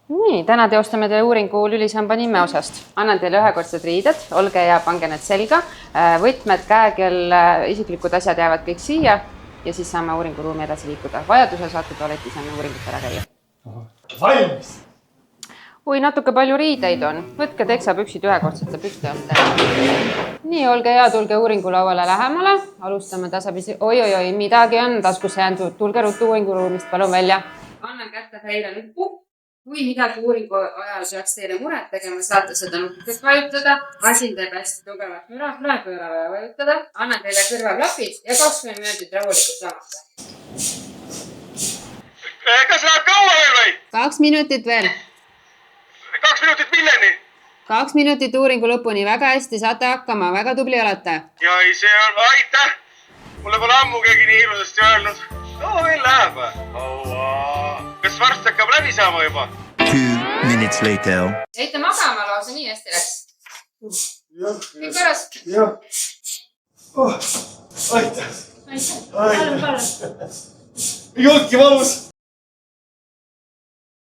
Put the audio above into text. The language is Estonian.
Nii, täna teostame teile uuringu lülisamba nime osast. Annan teile ühekordsed riided, olge ja pange need selga. Võtmed, käekell, isiklikud asjad jäävad kõik siia ja siis saame uuringuruumi edasi liikuda. Vajadusel saate tualetis enne uuringut ära käia. Valmis! Kui natuke palju riideid on, võtke teksapüksid ühekordsete pükste on teha. Nii, olge hea, tulge uuringulauale lähemale. Alustame tasapisi. Oi, midagi on taskusse jäänud. Tulge ruttu uuringuruumist, palun välja. Annan kätte teile nuppu. Kui midagi uuringu ajal peaks teile muret tegema, saate seda nupukest vajutada. Masin teeb hästi tugevat müra, pööra vaja vajutada. Annan teile kõrvaklapid ja 20 minutit rahulikult lamata. Kas läheb kaua veel või? 2 minutit veel. 2 minutit milleni? 2 minutit uuringu lõpuni. Väga hästi, saate hakkama. Väga tubli olete. Ja ei, see on... Aitäh! Mulle pole ammu keegi nii hirmusasti öelnud. Veel läheb. Kas varsti hakkab läbi saama juba? 2 minutes later. Jäite magama lausa, nii hästi läks. Kõik korras? Jah. Aitäh! Palun. Ei olnudki valus!